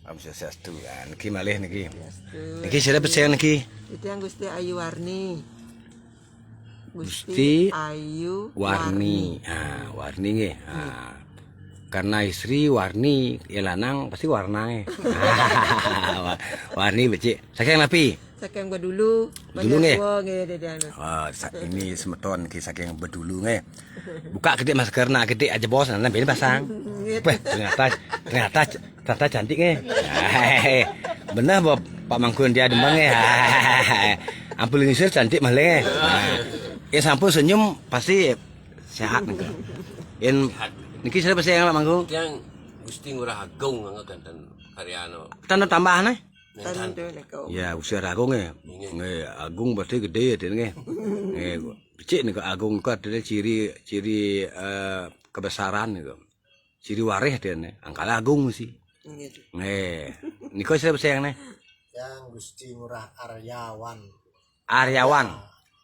Om Swastiastu. Niki malih niki. Swastiastu. Niki sira peseng niki. Itu yang Gusti Ayu Warni. Gusti Ayu Warni. Ah, Warni nggih. Ah. Karena istri Warni, ya lanang pasti warna. Warni becik. Saking napi? Saking bedulu. Bedulu nggih. Oh, Ini semeton ki saking bedulu nggih. Buka gede masker nak gede aja bos, nanti ini pasang. Wah, ternyata cantik nggih. Bener Pak Mangkun dia dembang nggih. Ampun ngisir cantik malah nggih. Ya sampun senyum pasti sehat nih. Yen niki saya pasti yang Pak Mangkun. Yang Gusti Ngurah Agung ngaganten karyano. Tanda tambahan nih. Ya. Ya usia Agung nggih. Nggih, Agung pasti gede ya nggih. Nggih, becik nih Agung kok ada ciri kebesaran itu. Ciri waris dia nih. Angkala Agung sih. Nggih. Niko saya pasti yang nih. Yang Gusti Ngurah Aryawan. Aryawan.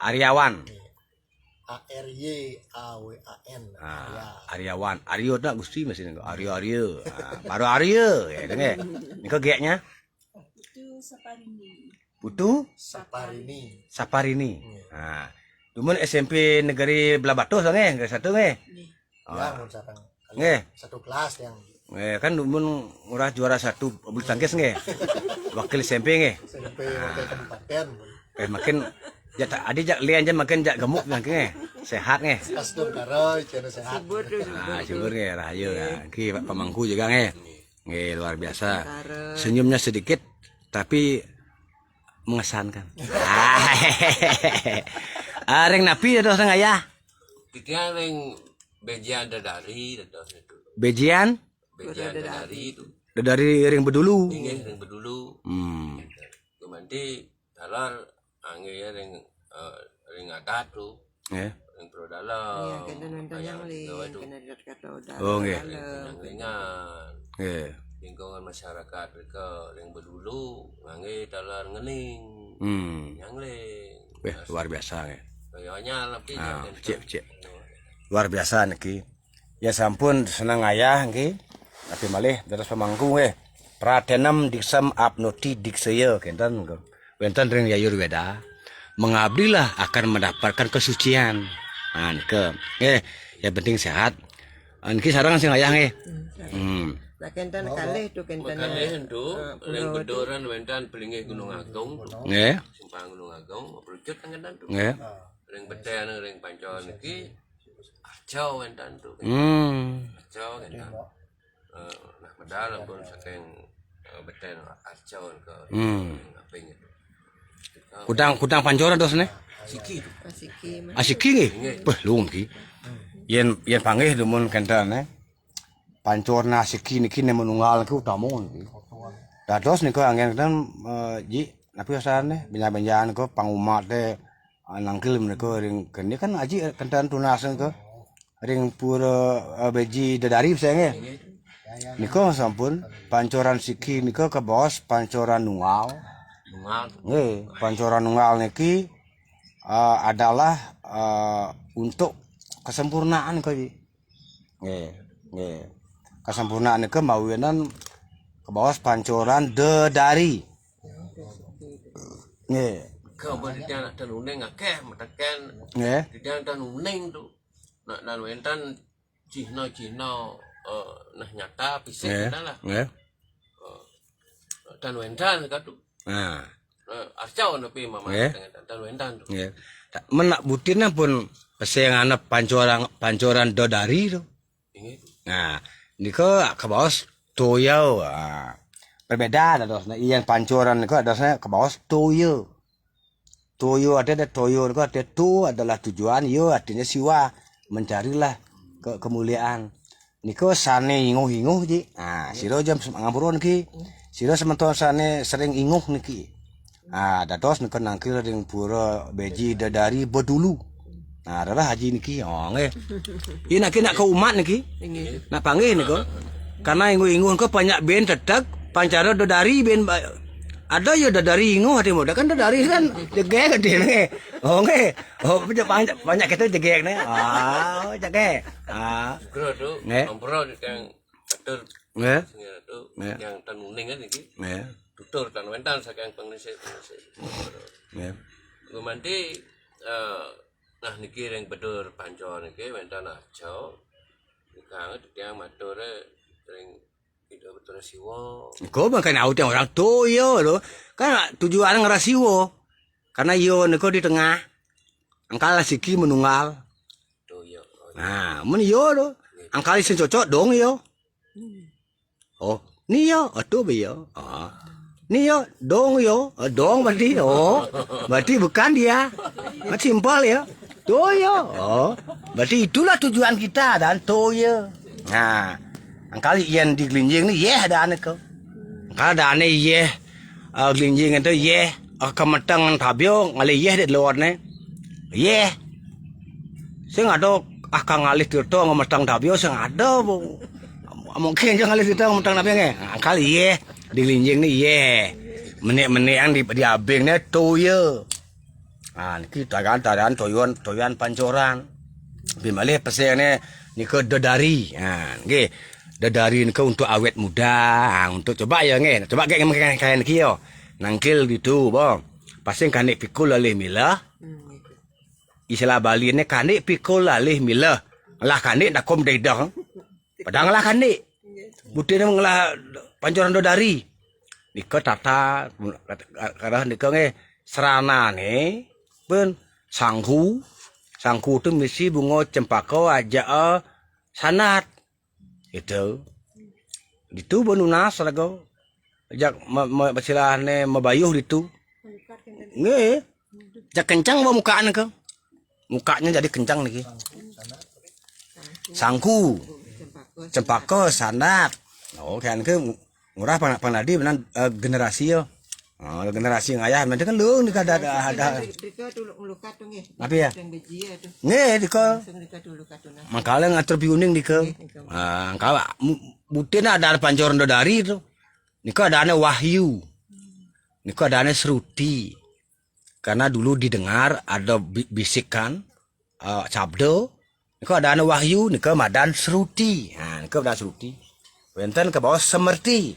ARYAWAN. Aryawan. Aryo tak Gusti masih nih. Aryo. Baru Aryo ya nggih. Niko geknya. Putu Saparini. Nah, cuman SMP Negeri Belabatu nggih, nggih satu nggih. Ya, sareng. Nggih. Satu kelas yang Nggih, kan mun Ngurah juara 1 bulu tangkis nggih. Wakil SMP nggih. SMP wakil kabupaten. Makin ya adi jak lian aja makin jak gemuk nggih. Sehat nggih. Kasdum karo cenah sehat. Syukur nggih rahayu ya. Ki Pak Pamangku juga nggih. Nggih luar biasa. Senyumnya sedikit tapi mengesankan. Reng napi dados ngayah. Tiga ring bejian dadari dados itu. Bejian Dadari itu. dari ring bedulu. Tinggi ring bedulu. Kemudian dalar angge ya ring adat tuh. Nggih. Ring pro dalam. Oh nggih. Ringan. Nggih. Lingkungan masyarakat mereka ring bedulu angge dalar ngening. Yang ling. Luar biasa nggih. Kayaknya lebih Cek. Luar biasa niki. Ya sampun senang ayah niki. Tapi malih dados pamangku nggih. Pratenam diksam apnoti diksaya kenten wonten ring Yayurweda. Mengabdilah akan mendapatkan kesucian. Nah nike. Yang penting sehat. Niki sareng sing ayah nggih. Kenten kalih tuh kenten. Kalih itu ring bedoran wentan belinge Gunung Agung. Nggih. Simpang Gunung Agung merucut tengenan tuh. Nggih. Ring beten ring pancon iki arjo wentan tuh. Arjo kentan. Nah medal pun saking beten arjo ke ngaping itu. Kudang pancoran dos ne. Siki tuh. Asiki nggih. Beh luwung ki. Yen panggih dumun kenten ne. Pancorna asiki niki ne menunggal ki utama niki. Dados niku anggen kenten ji napi asane benja-benjaan ko pangumat teh nangkil menika ring kene kan aji kenten tunasen ke ring pura beji dadari saya nggih. Niku sampun pancoran siki niku ke bos pancoran nunggal. Nggih, pancoran nunggal niki adalah untuk kesempurnaan kok Ji. Nggih. Kesempurnaan niku mawinan ke bawah pancoran dedari. Nggih. Kau berdian dan uning akeh meteken. Nggih. Didian dan uning tuh. Nak dan wentan cihno nah nyata fisik lah. Nggih. Dan wentan katu. Nah. Arcau tapi mama dan wentan tuh. Nggih. Menak butirna pun pesengana pancoran dodari tuh. Nah, niku ke bawah toyo. Berbeda dados iyan pancoran niku adasnya ke bawah toyo. Toyo ada toyo niku ada tu adalah tujuan, yo artinya siwa mencarilah kemuliaan. Niku sane inguh-inguh Ji. Nah, sira jam ngampurun ki. Sira sementon sane sering inguh niki. Nah, dados niku nangkil ring pura beji dadari bedulu. Nah, adalah haji niki. Oh nggih. Ieu nak ke umat niki. Nak panggih niku. Karena inguh-inguh ko banyak ben tetek pancara dadari ben ada ya dadari inguh hati muda kan dadari kan jegek gede nggih. Oh nggih. Oh banyak kita jegek nih. Ah, jegek. Ah. Bro tuh. Bro yang Ya. Sehingga itu Ya. yang tan uning kan iki Ya. tutur tan wentan saking penglisih. Ya. Gumanti nah niki ring bedur panco niki wentan aja. Kang tiyang mature ring itu betul siwo. Kau makan out yang orang toyo lo. Kan tujuan ngerasiwo. Karena yo niko di tengah. Angkala siki menunggal. Toyo. Nah, men yo lo. Angkali sing cocok dong yo. Oh, ni yo, atuh be yo. Ah. Ni yo, dong yo. Dong berarti oh. Berarti bukan dia. Simpel ya. Toyo. Oh. Berarti itulah tujuan kita dan toyo. Nah, angkali yang di gelinjing ni yeh dan ko. Kalau dan ni yeh gelinjing itu yeh kemetang tabio ngali yeh di luar ni. Yeh. Sing ada akan ngalih tirto ngemetang tabio sing ada bu. Mungkin jangan ngalih tirto ngemetang tabio nge. Angkali yeh di gelinjing ni yeh. Menik-menik yang di abeng ni toyo. Ah, kita kan tarian toyuan pancoran. Bimalih peseng ni ke dodari. Ha, nggih. Dodari ni ke untuk awet muda, untuk coba ya nggih. Coba kayak niki yo. Nangkil gitu, bang. Pasing kanik pikul lalih milah. Istilah Bali ni kanik pikul lalih milah. Lah kanik dak kom dedah. Padang lah kanik. Butir ni mengelah pancoran dodari. Nika tata karena nika nggih serana ni pun sangku tu misi bunga cempaka aja sanat itu benunas lagu jak basilah ne mabayuh itu nge jak kencang mukanya ke mukanya jadi kencang nih sangku cempaka sanat oh kan ke murah panadi benan generasi yo. Oh, generasi yang ayah nanti kan lu nika ada Dika dulu melukat tuh nggih. apa ya? Yang beji ya tuh. Nge dika. Langsung dika dulu katuna. Makanya ngatur biuning dika. Ah, kalau butin ada pancoran dodari itu. Nika ada wahyu. Nika ada seruti. Karena dulu didengar ada bisikan sabdo. Nika ada wahyu, nika madan seruti. Nah, nika ada seruti. Wenten ke bawah semerti.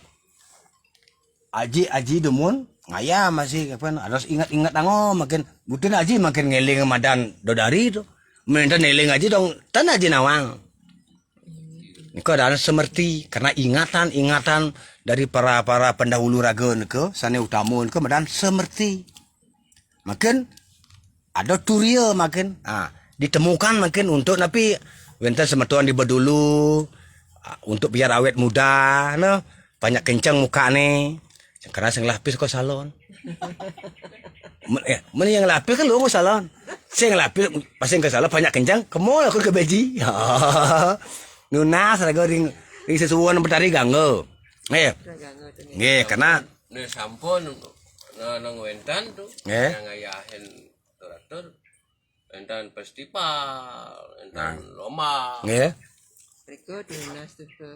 Aji demun ngaya masih kapan harus ingat ango makin butin aji makin ngeling madan dodari itu minta neling aji dong tan aji nawang niko ada semerti karena ingatan dari para pendahulu raga niko sane utama niko madan semerti makin ada turia makin ditemukan makin untuk napi wenten semetuan di bedulu untuk biar awet muda no banyak kencang mukane karena sing lapis kok salon. Men yang lapis kan lu salon. Sing lapis pasing ke salon banyak kencang, ke mall aku ke beji. Nunas raga ring sesuwan betari ganggo. Nggih, karena Nih sampun nang wentan tuh yang ngayahin turatur wentan festival, wentan lomba. nggih. Riko dinas tuh ke.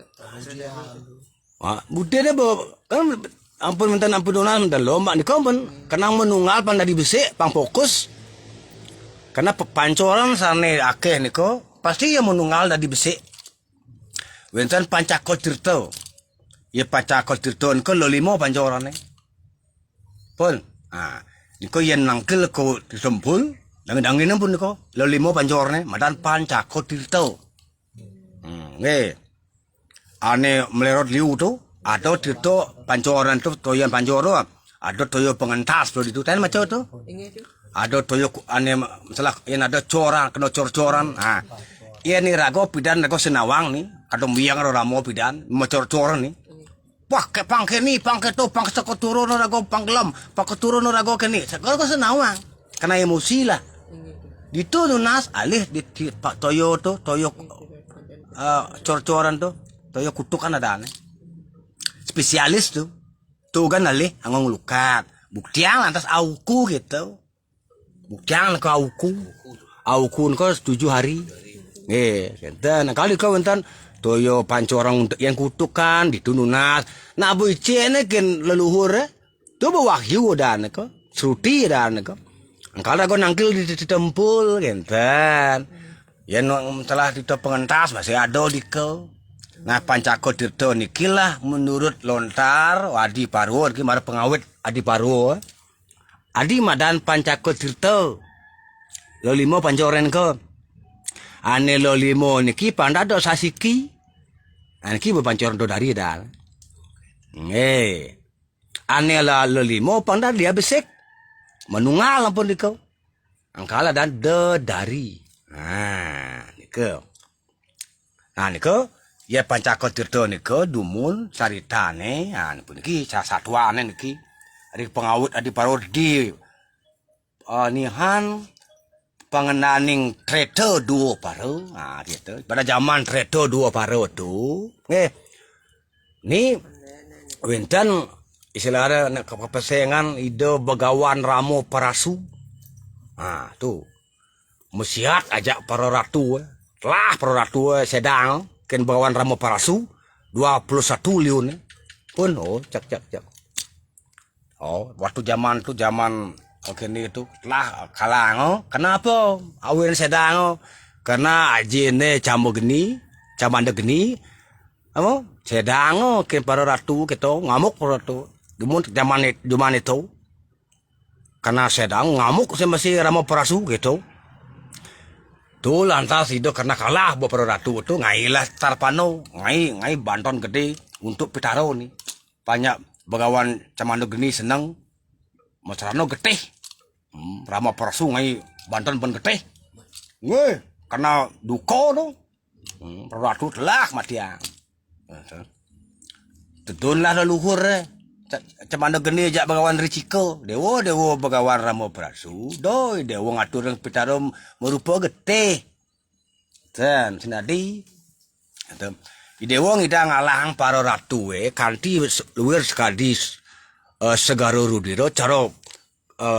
Wah, budene kan ampun donan minta lomba ni kompon kenang menunggal pan dari besik pang fokus karena pancoran sane akeh niko pasti ya menunggal dari besik wenten pancakol tirto ya pancakol tirto niko lolimo pancoran pun niko yen nangkel ko disempul dangin pun niko lolimo pancorane madan pancakol tirto nggih ane melerot liu tu ada tirto pancoran tu toyan pancoro ada toyo pengentas tu itu kan macam tu Ingat tuh. ada toyo ane masalah yang ada coran kena cor-coran iya ni rago pidan rago senawang ni ada biang ada ramo pidan macor-coran ni pakai pangke ni pangke tu pangke sakoturo no rago panggelam pakoturo no rago keni segala senawang karena emosi lah itu nunas alih di pak toyo tu toyo cor-coran tu toyo kutukan ada ane spesialis tuh kan alih angong lukat buktiang lantas auku gitu buktiang ke auku ko 7 hari dan kali kau enten toyo pancorang untuk yang kutukan ditununas nah boy cene ken leluhur tuh wahyu dan ko sruti dan ko angkala ko nangkil di tempul genten yang telah di pengentas masih ada di ko Nah Pancako Tirto nikilah menurut lontar Adi Parwo iki mara pengawet Adi Parwo. Adi madan Pancako Tirto. Lolimo pancoren ko. Ane lolimo niki panda do sasiki. Niki bepancoran do dari dal. Ane la lolimo panda dia besek. Menungal ampun diko. Angkala dan do dari. Nah, niko. Nah niko ya Pancako Tirto niko dumun saritane pun niki satuane niki ari pengawut Adi Parwo di nihan pengenaning treto duo paro gitu pada zaman treto duo paro tu ni wenten istilahnya kepesengan ide begawan Ramo Parasu tuh musiat ajak para ratu telah para ratu sedang ken begawan Ramo Parasu 21 liun pun cek waktu zaman ini itu telah kalang kenapa awin sedang karena ajine camande geni sedang ken para ratu gitu ngamuk para ratu zaman itu karena sedang ngamuk sama si Ramo Parasu gitu. Tuh lantas itu karena kalah para ratu itu ngailah tarpano ngai banton gede untuk pitaro nih. Banyak begawan camando geni seneng masarano getih. Ramo Parasu ngai banton pun getih. Karena duko tuh. Para ratu telah mati ya. Tudunlah leluhur camando geni jak begawan Riciko dewo begawan Ramo Parasu doi dewo ngatur yang pitaro merupa getih dan sinadi dewo ngida ngalang para ratu kanti luwir sekali segaro rudiro caro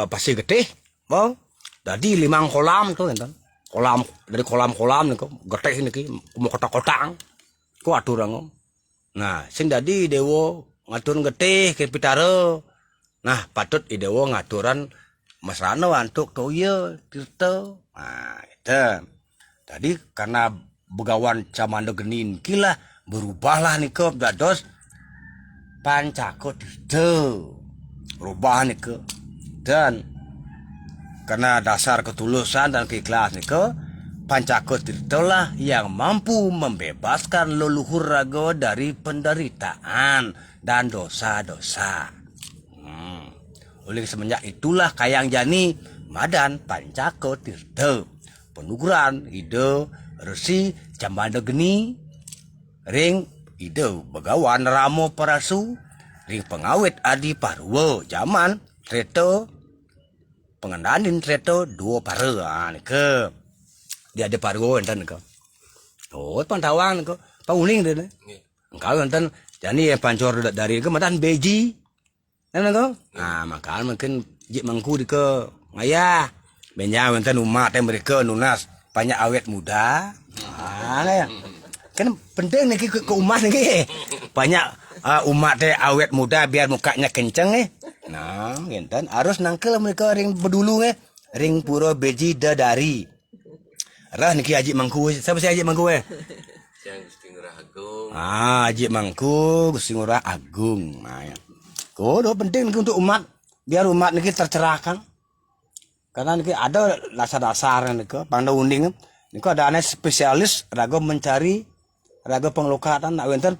pasti getih mau jadi 5 kolam tuh enten kolam dari kolam niko getih niki mau kotak-kotak ku aturan nah sing dadi dewo ngatur getih ke pitaro. Nah, patut idewo ngaturan masrano antuk toye Tirto. Nah, itu. Tadi karena begawan camando genin kila berubahlah niko dados Pancako Tirto. Rubah niko. Dan karena dasar ketulusan dan keikhlasan niko Pancako Tirto lah yang mampu membebaskan leluhur rago dari penderitaan dan dosa-dosa. Oleh semenjak itulah Kayang Jani madan Pancako Tirto. Penuguran ide Resi Camando Geni ring ide begawan Ramo Parasu ring pengawet Adi Parwo zaman treto pengendanin treto duo pare nike dia Adi Parwo enten nike pantawang nike pauling deh engkau enten jadi yang pancor dari ke matan beji, kan kau? Nah makanya mungkin jik mangku di ke ngaya, benya wenten umat yang mereka nunas banyak awet muda, ya. Kan penting nih ke umat nih, banyak umat teh awet muda biar mukanya kenceng Nah, enten harus nangkel mereka ring bedulu ring pura beji dadari. Rah niki Haji Mangku, siapa sih Haji Mangku Yang Gusti Ngurah Agung. Haji Mangku Gusti Ngurah Agung. Nah, ya. Kodo penting untuk umat biar umat niki tercerahkan. Karena niki ada dasar-dasar niki panda unding niki ada aneh spesialis raga mencari raga penglukatan nak wenten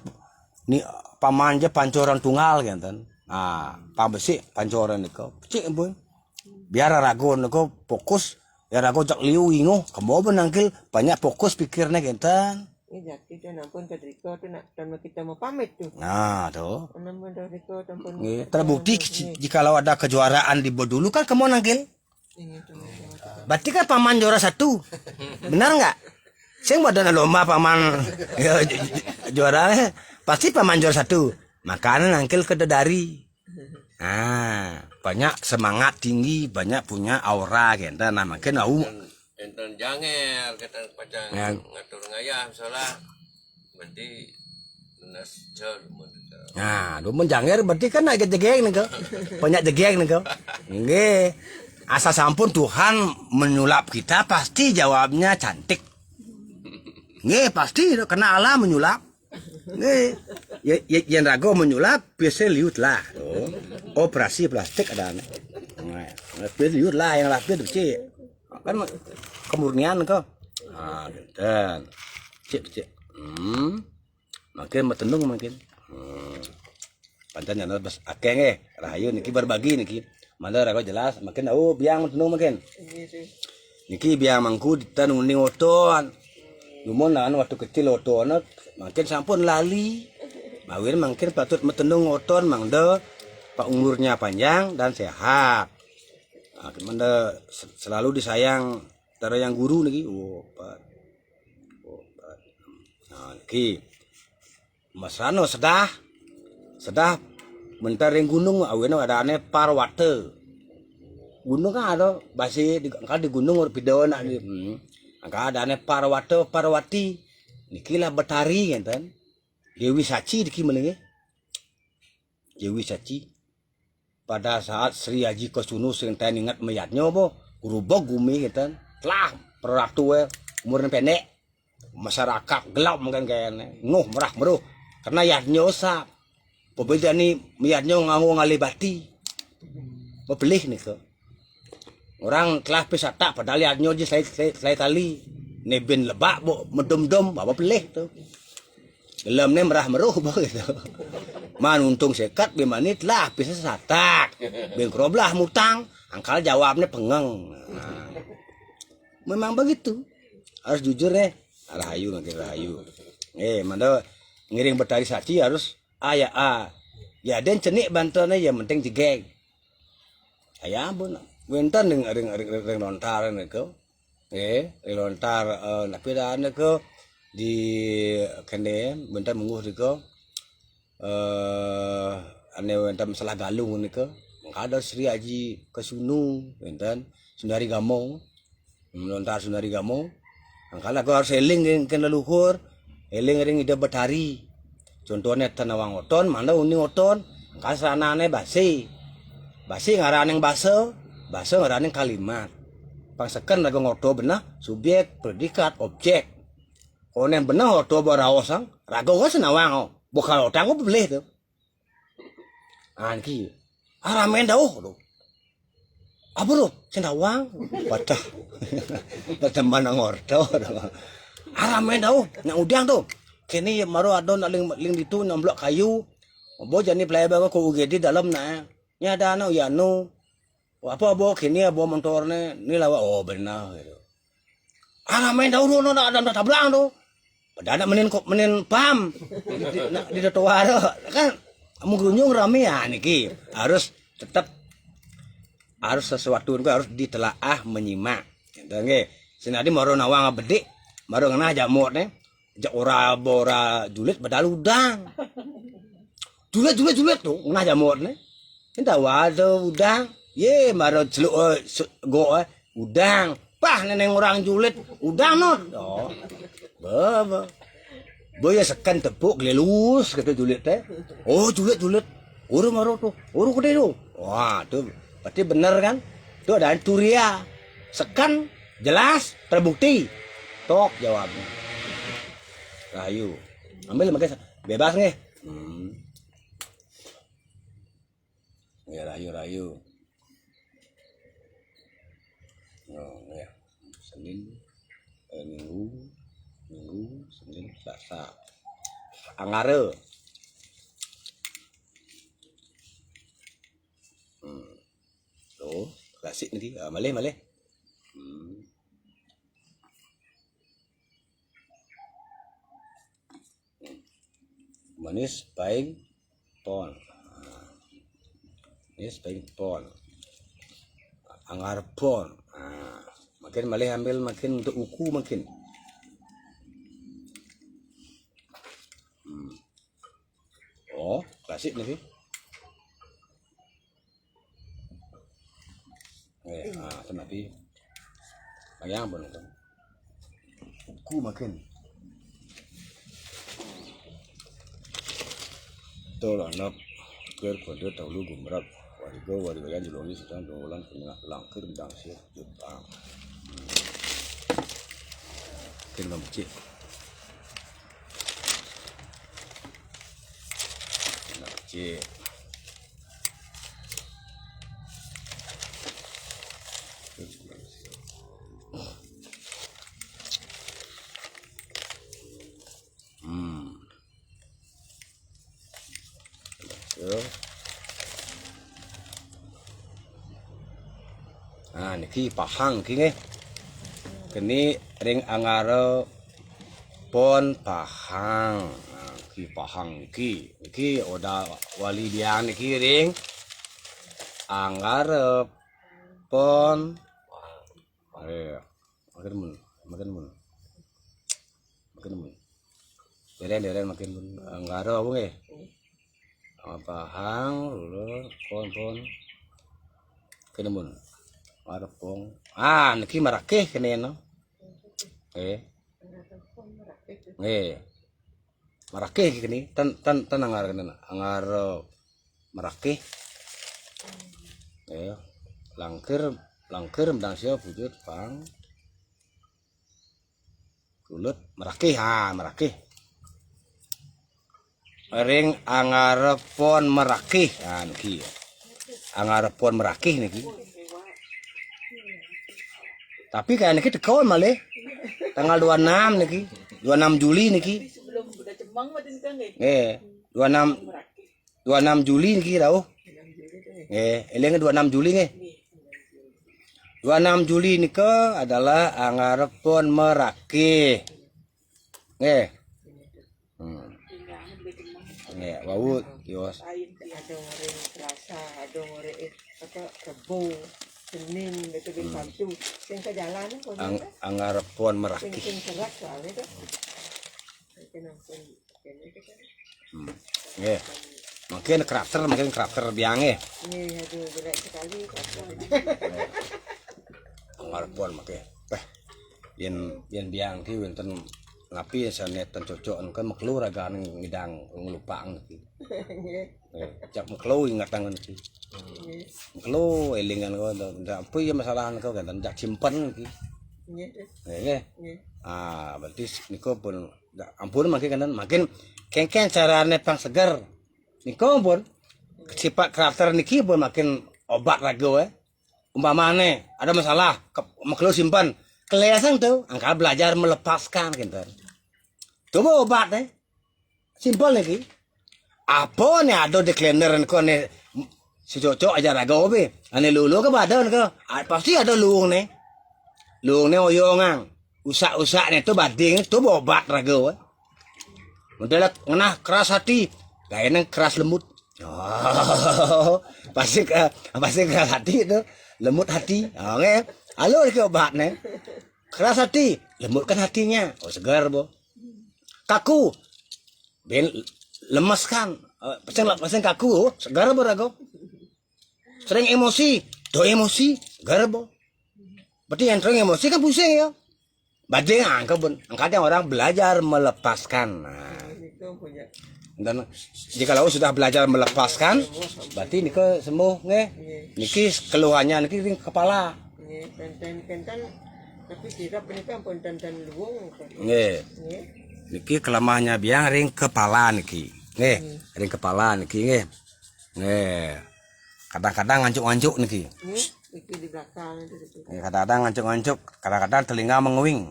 ni pamanja pancoran tunggal genten. Nah, pambesi pancoran niki. Cik pun. Biar raga niki fokus ya raga jak liu ingo kemo benangkil banyak fokus pikirnya genten. Jadi tu nampun ke Riko tu nak tanpa kita mau pamit tu. Nah, tuh. Nampun dari Riko tampun. Terbukti jikalau ada kejuaraan di Bodulu kan kamu nangkil. Berarti kan paman juara 1. Benar nggak? Saya badan lomba paman ya, juara pasti paman juara 1. Makanya nangkil ke Dadari. Nah, banyak semangat tinggi, banyak punya aura gitu. Nah, makin Enten janger kita pacang ngatur ngayah misalnya berarti lunas jol nah dumun janger berarti kan agak jegeng nih kok banyak jegeng nih kok nggih asal sampun Tuhan menyulap kita pasti jawabnya cantik nggih pasti karena Allah menyulap Nih, yang rago menyulap biasa liut lah. Tuh. Operasi plastik ada. Nah, biasa liut lah yang lapis tuh cik. Kan kemurnian kok. Ah, gitu. Cik. Makin metendung makin. Pancen bas akeh nge, rahayu niki berbagi niki. Mana rago jelas, makin biang metendung makin. Niki biang mangku ditanung ning oton. Lumun waktu kecil oton makin sampun lali. Mawin makin patut metendung oton mangde pak umurnya panjang dan sehat. Nah, gimana selalu disayang dari yang guru niki. Pak. Nah, niki Mas Rano sedah bentar yang gunung aweno ada aneh Parwate. Gunung kan ada basi di gunung video nak di angka ada aneh Parwati. Niki lah Betari kan. Dewi Saci niki menenge. Dewi Saci. Pada saat Sri Haji Kusunu sing ten ingat mayatnya bo urubog gumi kan. Telah peratu umurnya pendek. Masyarakat gelap mungkin kayaknya nguh merah meruh karena yatnya usap pembeda ni miyatnya nganggo ngalibati pebelih nih ke orang telah pisata padahal yatnya aja selai tali neben lebak bo medom-dom bawa pelih tuh dalamnya merah meruh bo gitu man untung sekat bimanit lah bisa satak bengkroblah mutang angkal jawabnya pengeng nah, memang begitu harus jujur rahayu nanti rahayu mana ngiring Betari Saci harus ya dan cenik bantuannya yang penting jegeng ayah bun wentan ring lontar neko lontar napidaan neko di kene bentar menguh neko ane wentan masalah galung neko ada Sri Haji Kusunu wentan Sundari Gamo lontar Sundari Gamo angkala ko harus eling kan leluhur eling ring ida Betari contohnya tanawang oton mana uning oton kasanane basi ngaraneng baso ngaraneng kalimat pangsekan lagu ngoto benah subjek predikat objek konen benah oto baraosang rago ko senawang bokal otang ko boleh tuh anki aramen dauh tuh apa lo senawang patah mana ngorto aramen dauh nang udang tuh kini maro adon ling ditu nomblok kayu bo jani play ba ko UGD dalam na nya ada no ya no apa bo kini bo motorne ni lawa benar gitu main daun no ada tablang tuh padahal menin pam di trotoar kan mengunjung rame ya niki harus tetap harus sesuatu itu harus ditelaah menyimak dan sinadi maro nawang bedik maro ngana jamur nih jak ora bora julit badal udang julit tuh ngana jamur nih kita waduh udang ye maro celuk go udang pah neneng orang julit udang no baba boya sekan tepuk lelus kata julit teh oh julit uru maro tuh uru gede tuh wah tuh berarti bener kan tuh ada turia sekan jelas terbukti tok jawabnya rahayu ambil makanya bebas nih ya rahayu oh ya Senin Minggu Senin Selasa angare tuh klasik nanti malih manis paing pon manis paing pon anggar pon makin malih ambil makin untuk uku makin oh klasik nih sih tapi bayang pun itu uku makin tol anak ker kode taulu gumrak warga yang julungi sedang dolan penengah langkir bidang sih Jepang mungkin memcik Cik. Yo. Niki pahang ki nggih. Kini ring angaro pon pahang. Ki pahang niki oda wali biang niki ring angaro pon makin mun. Deren makin mun angaro apa nggih? Pahang lho pon kene mun. Arepong. Niki marakeh kene no. Marakeh kene tan angar kene angar marakeh. Langkir mendang sia wujud pang. Kulut marakeh marakeh. Ring angar pon marakeh niki. Angar pon marakeh niki. Tapi kayak niki teko malah tanggal 26 niki, 26 Juli niki. Sebelum udah cemang matin kan 26 Juli niki tau. Eleng 26 Juli nggih. 26 Juli nika adalah angarepun Meraki. Nggih. Nggih, wau yos. lain ada orang Selasa, ada orang Rebo, Senin, itu di Sabtu. Sing ke jalan kok. Angarepun Meraki. Sing serat soalnya tuh. Itu nampun kene itu kan. Nggih. Makin karakter biange. Ini aduh jelek sekali. Angarepun make. Yen biang ki wonten ngapi sanetan cocok kan meklu ragane ngidang nglupang iki. Cak meklu ingatan iki. Meklu elingan kok ndak apa ya masalah kok kan ndak simpen iki. Nggih. Berarti niku pun ampun makin kengken carane pang seger. Niku pun sifat karakter niki pun makin obat rago umpamane ada masalah meklu simpan kelihatan tuh angka belajar melepaskan gitu. Coba obat simpel lagi. Apa nih ada di cleaner ko nih si cocok aja rago be. Ane lulu ke badan ke pasti ada luung nih oyongan. Usak nih tuh bading tuh obat rago. Udah ngenah keras hati, kayaknya keras lemut. Pasti keras hati itu lemut hati. Nge, halo ke obat nih. Keras hati, lembutkan hatinya. Segar bo. Kaku, lemeskan. Pesen kaku, segar bo rago. Sering emosi, do emosi, segar bo. Berarti yang sering emosi kan pusing ya. Bading angkatnya orang belajar melepaskan. Dan jika sudah belajar melepaskan, berarti niki sembuh nggih. Niki keluhannya niki ring kepala. Tapi kira penikah pun dan luung. Nggih. Niki kelemahannya biang ring kepala niki. Nggih, ring kepala niki nggih. Nggih. Kadang-kadang ngancuk-ngancuk niki. Iki di belakang itu. Kadang-kadang ngancuk-ngancuk, kadang-kadang telinga menguing.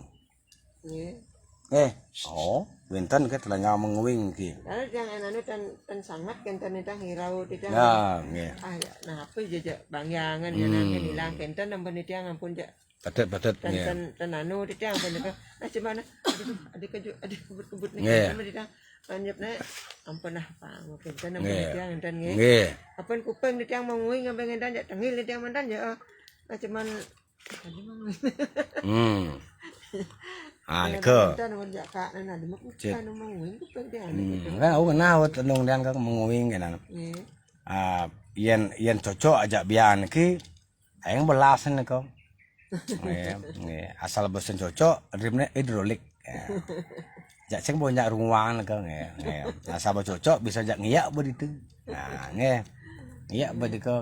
Winten ke telinga menguing ki. Lalu jangan tan sangat kan tan hirau tidak. Ya, nggih. Nah apa jejak bangyangan yang nang hilang kenten nambah nitiang ampun jak. Betet nggih. Tan nitiang ampun ka. Cuman adik kebut Nggih. nitiang panjepna ampun apa kenten nambah nitiang enten nggih. Nggih. Apun kuping nitiang menguing ngambil ngendan jak tengil nitiang mandan ya. Cuman Niko. Aku kenal tenung dan kau menguing kan. Yen cocok aja bian ki, ayang belasan niko. Asal besen cocok, rimnya hidrolik. Jak cek banyak ruang niko. Asal cocok bisa jak ngiyak begitu. Ngiyak begitu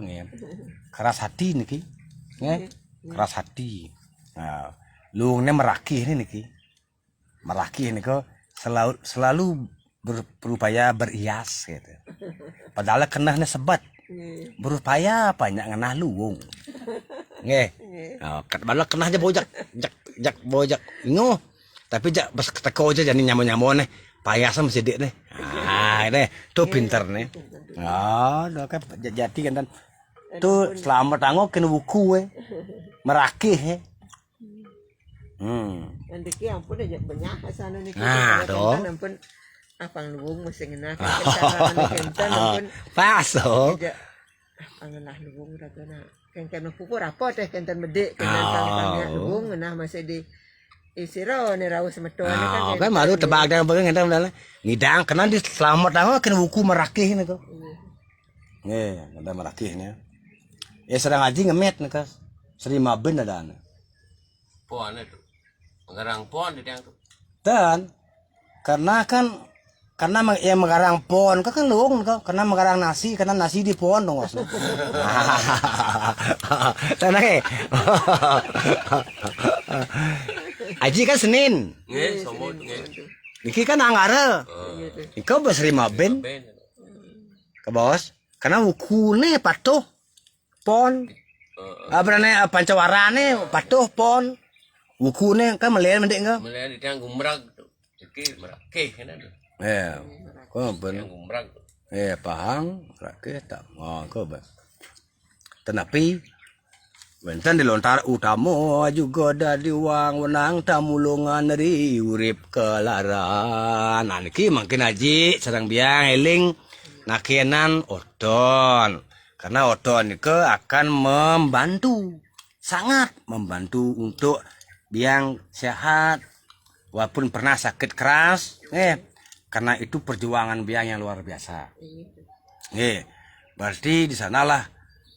keras hati niki. Keras hati. Luungnya Meraki ini niki. Meraki ini kok selalu berupaya berhias gitu. Padahal kenahnya sebat. Berupaya banyak ngenah luwung. Nggih. Oh, padahal kena aja bojak, jak bojak. Ingo. Tapi jak pas teko aja jadi nyamo-nyamo nih. Payasnya masih dik nih. Ah, ini tuh pinter nih. Oh, udah kan jati kan. Tuh selamat tango kena buku merakih. Nanti ki ampun aja banyak sana nih. Nah, toh. Ampun apang luwung mesti ngenah. Kentan ampun. Pas oh. Angenah luwung ratona. Kentan pupur apa teh kentan medek kentan luwung ngenah masih di isiro ni raus metuan kan baru tebak dan bagian kentan ngidang kena di selamat tango kena buku merakih nih kok. Nggih, kentan merakih nih. Sedang ngaji ngemet nih kas. Serima ben ada. Pohon itu. Mengarang pohon di tiang tuh. Dan karena yang mengarang pohon kan luwung kok karena mengarang nasi karena nasi di pohon dong was. Tenang Aji kan Senin. Nggih, somot nggih. Iki kan Anggara. Iko berserima ben ke bos karena wukune patuh pon. Berane pancawarane patuh pon. Wukune kan melihat mendek enggak? Melihat di tiang gumrag tuh. Iki merakeh kan ada. Kau ben. Tiang gumrag. Pahang rakeh tak. Oh, kau ben. Tenapi benten dilontar utama juga dadi wang wenang tamulungan dari urip kelaran. Nah niki makin aji sareng biang eling nakenan oton. Karena oton nike akan sangat membantu untuk biang sehat walaupun pernah sakit keras. Karena itu perjuangan biang yang luar biasa. Berarti di sanalah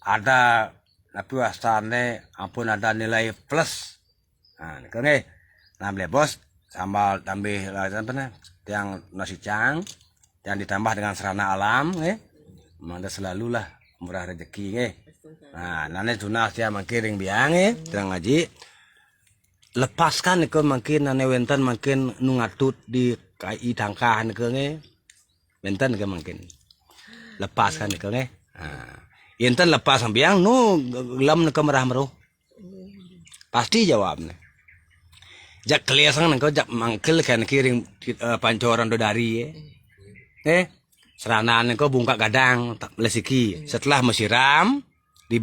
ada tapi wasane ampun ada nilai plus. Nah, nih. Nah, beli bos sambal tambah yang nasi cang yang ditambah dengan serana alam, Memang selalu lah murah rezeki, Nah, nane tunah sia makin biang, terang ngaji. Lepaskan ke makin nane wenten makin nungatut di KI tangkah ke wenten ke makin. Lepaskan ke Nah. Intan lepas sambiang nu gelam ke merah meruh. Pasti jawabnya. Jak keliasang nengko jak mangkel kan kiring pancoran dodari serana nengko bungkak gadang tak melesiki. Setelah mesiram di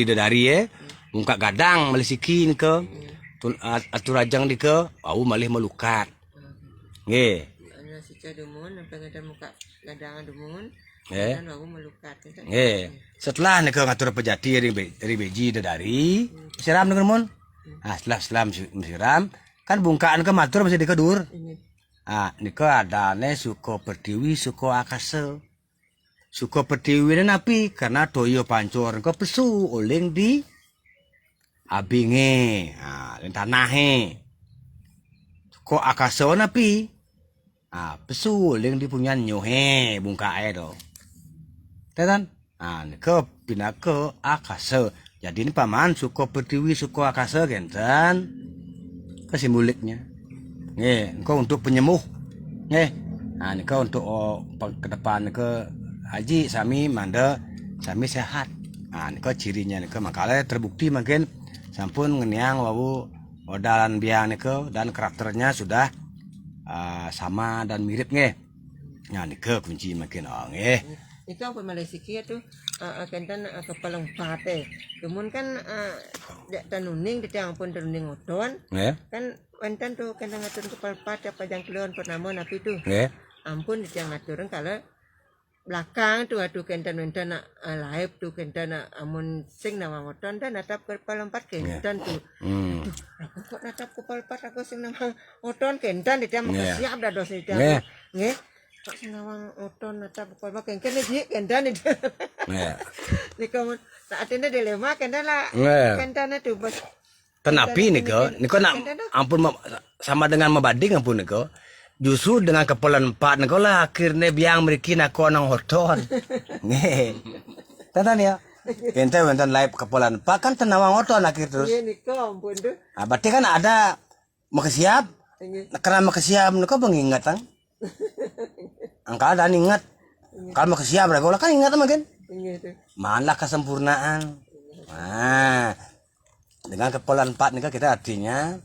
dodari bungkak gadang melesiki nengko atur ajang dike au malih melukat. Nggih. Ana sica demun pengen muka gadang demun. Setelah nih ngatur pejati dari beji dari siram dengan mon. Setelah siram kan bungkaan ke matur masih dikedur. Niko ada suko pertiwi suko akase. Suko pertiwi napi karena toyo pancor ke pesu oleng di abinge, tanahe. Suko akase napi. Pesu oleng di punya nyohe bungkae do. Tetan, ke pindah ke akase. Jadi ini paman suko pertiwi suko akase genten kesimboliknya. Engkau untuk penyembuh. Engkau untuk ke depan ke haji sami manda sami sehat. Engkau cirinya engkau makanya terbukti makin sampun ngeniang wawu odalan biang engkau dan karakternya sudah sama dan mirip engkau kunci makin Itu apa Malaysia tu kentan kepala empat kemudian kan tanuning di tiang pun tanuning oton kan kentan tu kentan ngatur kepala empat apa yang keluar pernama napi tu ampun di tiang ngaturan kalau belakang tu atu kentan live tu kentan amun sing nama oton dan natap kepala empat kentan tu aku kok natap kepala empat aku sing nama oton kentan di tiang siap dah dos di tiang Senawang oton natap kepala kengken ni kendan ni. Ni kamu saat ini dilema kendan lah. Kendan itu bos. Tenapi niko nak ampun sama dengan membanding ampun niko. Justru dengan kepala empat niko lah akhirnya biang meriki nako nang oton. Tatan ya. Kendan live kepala empat kan tenawang oton akhir terus. Iya niko ampun tu. Berarti kan ada makasiap. Karena makasiap niko pengingatan. Angka dan ingat Kalau mau kesiap ragola kan ingat makin. Ingat tuh. Malah kesempurnaan. Nah, dengan kepala 4 nih kita artinya,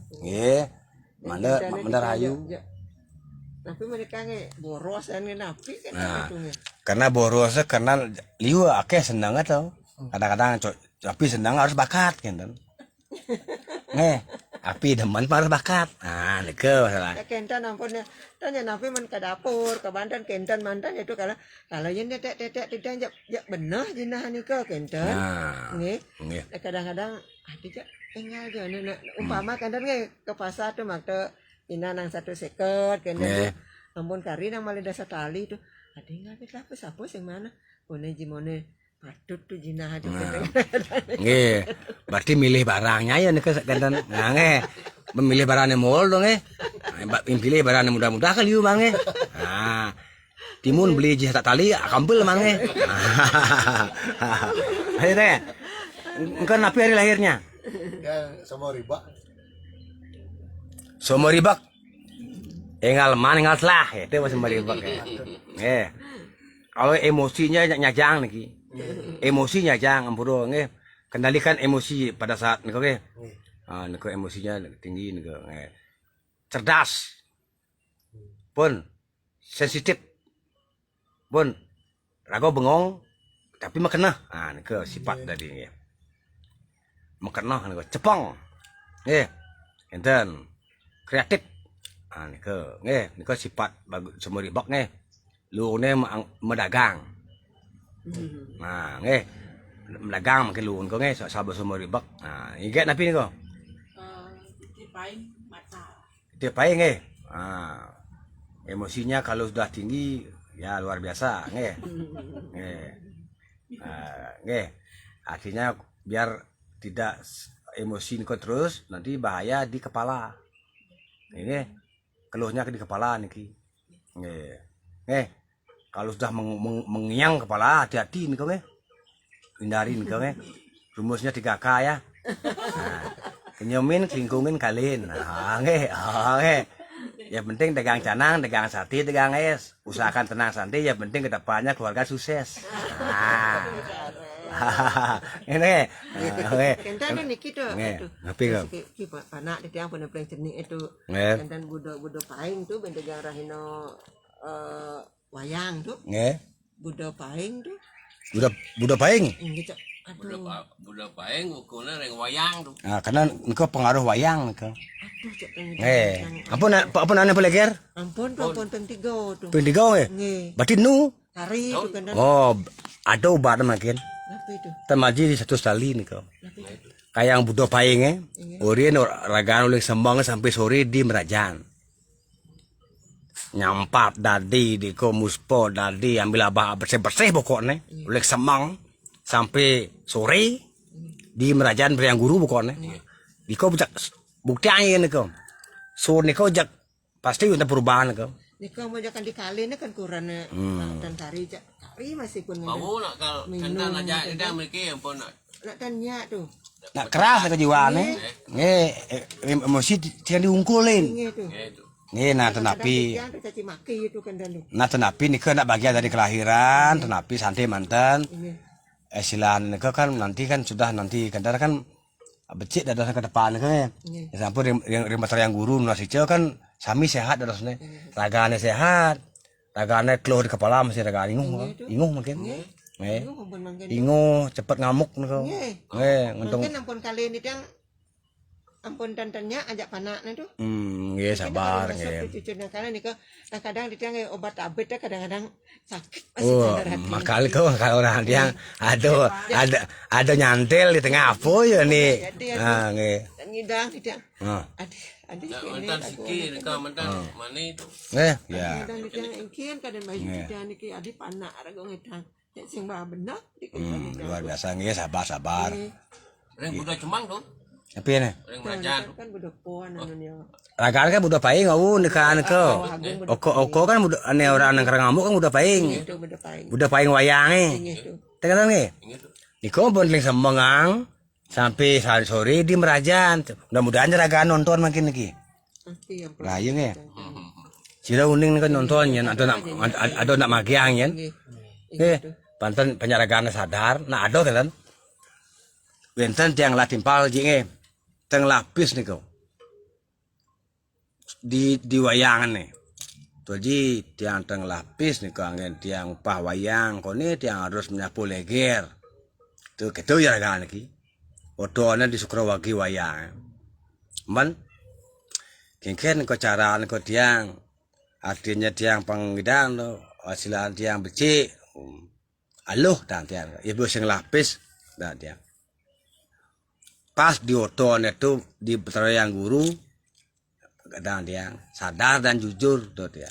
mandar hayu. Tapi mereka boros kan napi kan Nah, itu nih. karena borosnya karena liu akeh senang atau kadang-kadang tapi senang harus bakat kan. Api demen harus bakat. Nah, nike masalah. Ya kentan ampun ya. Tanya napi man ke dapur, ke Banten kentan mantan itu kalau yang tidak ya benar jenah nih ke kentan. Nah, Nggih. nggih. Kadang-kadang ada je engal je umpama kentan ke pasar tuh mak teu ina nang 1 seket kentan. Ampun kari nang malih dasa tali tuh. Ada engal apa sapo sing mana? One jimone patut tuh jinah tuh. Nggih. Berarti milih barangnya ya nih kentan. Nah, nggih. Memilih barangnya mall dong pilih barangnya mudah-mudah kan liu bang Nah, timun beli jih tak tali kampel mang Ayo deh. Engkau napi hari lahirnya? Ya sama riba. Semua ribak. Engal man engal selah itu masih ribak ya. Kalau emosinya nyajang nih. Emosi nyajang ampuro nggih. Kendalikan emosi pada saat niku nggih. Niku emosinya tinggi niku. Cerdas. Pun sensitif. Pun rago bengong tapi makena. Niku sifat tadi nggih. Makena niku cepong. Nggih. Enten kreatif. Niku nggih, niku sifat bagus semua ribak nggih. Luune medagang. Nah, nggih. Medagang makin luun ko nggih, sabar semua ribak. Nah, ingat napi niku. Tiap paing nggih. Emosinya kalau sudah tinggi ya luar biasa nggih. Nggih. Artinya biar tidak emosi niku terus nanti bahaya di kepala. Ini keluhnya di kepala niki. Nggih. Kalau sudah mengiang kepala hati-hati niku nggih. Hindari niku nggih. Rumusnya 3K ya. Kenyomin, kelingkungin, kalin. Nggih. Nggih. Ya penting dagang canang, dagang sate, dagang es. Usahakan tenang santai, ya penting kedepannya keluarga sukses. Ini. Kentan kan niki tuh. Tapi kok. Ki panak di tiang pun paling jenis itu. Kentan budo paing tuh bendegang rahino wayang tuh. Nggih. Budo paing tuh. Budak paing. Gitu. Aduh. Budak paeng ukurnya reng wayang tuh. Nah, karena niku pengaruh wayang niku. Aduh cek Ampun ane peleger? Ampun peng 3 tuh. Peng 3 Nggih. Berarti nu. Kari itu kentan. Oh, ada obat makin. Apa itu? Temaji di satu tali niku. Apa itu? Kayak yang budak paing Urien ragaan oleh sembang sampai sore di Merajan. Nyampat dadi di muspo dadi ambil abah bersih-bersih pokoknya. Oleh sembang sampai sore di Merajan Priang Guru pokoknya. Diko bukti aja niku. So niku jak pasti untuk perubahan niku. Niku mau jakan dikali kan kurang dan kari masih pun Bau nak kalau kentan aja dia mereka yang pun nak. nak tanya tuh. Nak keras kejiwaannya. Nggih, emosi yang diungkulin. Gitu. Gitu. Nggih, nah tenapi. Yang caci maki itu kan dan tuh. Nah tenapi niku nak bagian dari kelahiran, tenapi santai mantan. Silahan niku kan nanti kan sudah nanti kendaraan kan becik dados ke depan niku ya. Sampun yang guru nasice kan sami sehat dadosne. Ragane sehat. Ragane keluh di kepala masih raga inguh mungkin. Nggih. Inguh cepet ngamuk niku. Nggih, ngentung. Mungkin ampun kali ini yang ampun tantannya ajak panaknya tuh. Nggih sabar nggih. Cucunya karena niku kadang ditiang obat abet kadang-kadang sakit. Makal kau kalau orang dia ada nyantel di tengah apa ya nih. Nggih. Ngidang ditiang. Adik Mantan sikit dekat mantan mana itu. Nggih, ya. Ngidang ditiang engkian kadang baju ditiang niki adik panak rago ngidang. Cek sing bah benak Luar biasa nggih sabar. Reng budak cemang tuh. Tapi nih. Reng Merajan. kan budak puan anu nya. Ragaan kan budak paing nikah ko. Oko kan budak ane orang nang ngamuk kan budak paing. Itu budak paing. Budak paing wayange. Gitu. Tekan nggih. Gitu. Niko pun ling semengang sampai sore di Merajan. Mudah-mudahan ragaan nonton makin iki. Pasti yang Lah iya nggih. Sira uning kan nonton yen ada nak magiang yen. Panten penyaragaan sadar, nah ada kan? Benten tiang lah timpal jinge, teng lapis nih kau. Di wayangan nih. Jadi tiang teng lapis nih kau angin tiang upah wayang, kau nih tiang harus menyapu leger. Tuh gitu ya kan lagi. Otonya di Sukrawagi wayang. Man, kengken kau cara kau tiang, artinya tiang pengidang lo, hasilan tiang becik. Aloh dan tiang, ibu sing lapis dan tiang. Pas di oton itu di yang guru kadang dia sadar dan jujur tuh dia.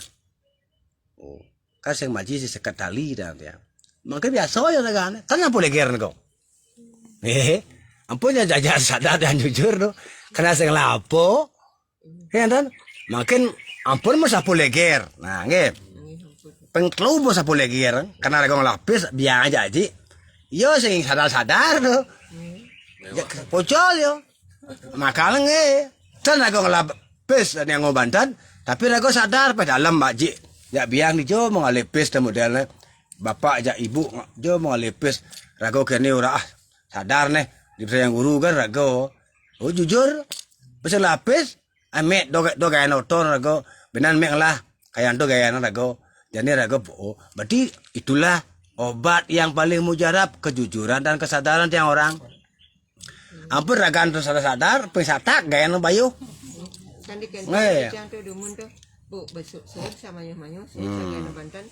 Oh, kan sing maji si sekat tali dan dia. Maka biasa ya kan apa boleh ger kok. Ampun ya jajan sadar dan jujur tuh. Karena sing lapo. Ya kan? Makin ampun masa boleh ger. Nah, nggih. Pengkelu masa boleh ger karena regong lapis biang aja ji. Yo sing sadar-sadar tuh. Ya, pocol yo. Makalang kan aku ngelapis dan yang ngobantan, tapi aku sadar pada dalam Mbak Ji. Ya biang di jo mau ngelipis dan modelnya. Bapak aja ibu jo mau ngelipis. Rago kene ora sadar nih di yang guru kan rago. Oh jujur, bisa lapis, amek do gaya noton rago. Benan mek lah kayak do gaya rago. Jadi rago oh berarti itulah obat yang paling mujarab, kejujuran dan kesadaran tiang orang. Ampun ragan tuh sadar pensatak gaya no bayu. Kan di kantor yang tuh dumun tuh bu besuk sama manyo sama Banten.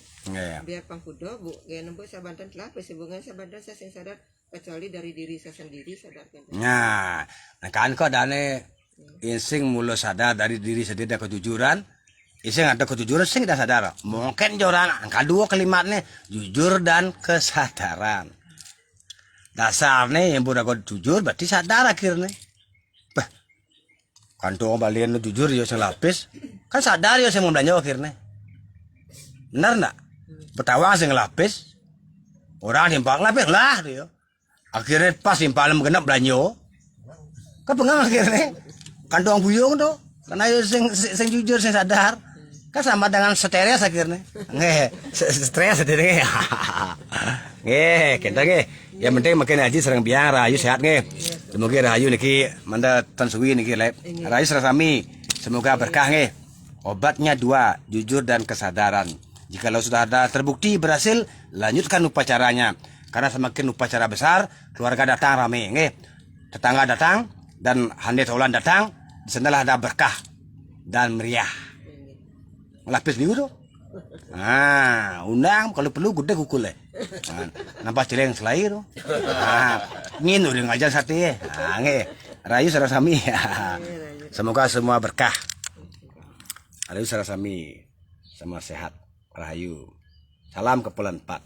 Biar pangkudo bu gaya nembu sabanten telah pesibungan sabanten saya sing sadar kecuali dari diri saya sendiri sadar kan. Nah kan kok dane insing mulu sadar dari diri sendiri ada kejujuran. Ising ada kejujuran sing tidak sadar. Mungkin joran angka 2 kalimatnya jujur dan kesadaran. Dasarnya yang budak jujur berarti sadar akhirnya. Bah, kantong balian jujur ya saya lapis, kan sadar ya saya mau belanja akhirnya. Benar enggak? Pertama saya ngelapis, orang timpal lapis lah dia. Akhirnya pas timpal mengenap belanja, kan pengang akhirnya. Kantong buyung tuh, karena ya sing jujur saya sadar. Kan sama dengan stres akhirnya. Nggih, stres akhirnya. Nggih, kita nggih. Yang penting makin haji serang biang rahayu sehat nggih. Semoga rahayu niki manda tan suwi niki lep. Rahayu serasami. Semoga berkah nggih. Obatnya 2, jujur dan kesadaran. Jikalau sudah ada terbukti berhasil, lanjutkan upacaranya. Karena semakin upacara besar, keluarga datang rame nggih. Tetangga datang dan hande taulan datang, di sanalah ada berkah dan meriah. Lapis dulu tuh. Nah, undang kalau perlu gede kukul nampak celeng selai tuh. Nah, ngin udah ngajar sate. Nah, nge. Rayu sarasami. Semoga semua berkah. Rayu sarasami sama sehat. Rahayu. Salam Kepulauan 4.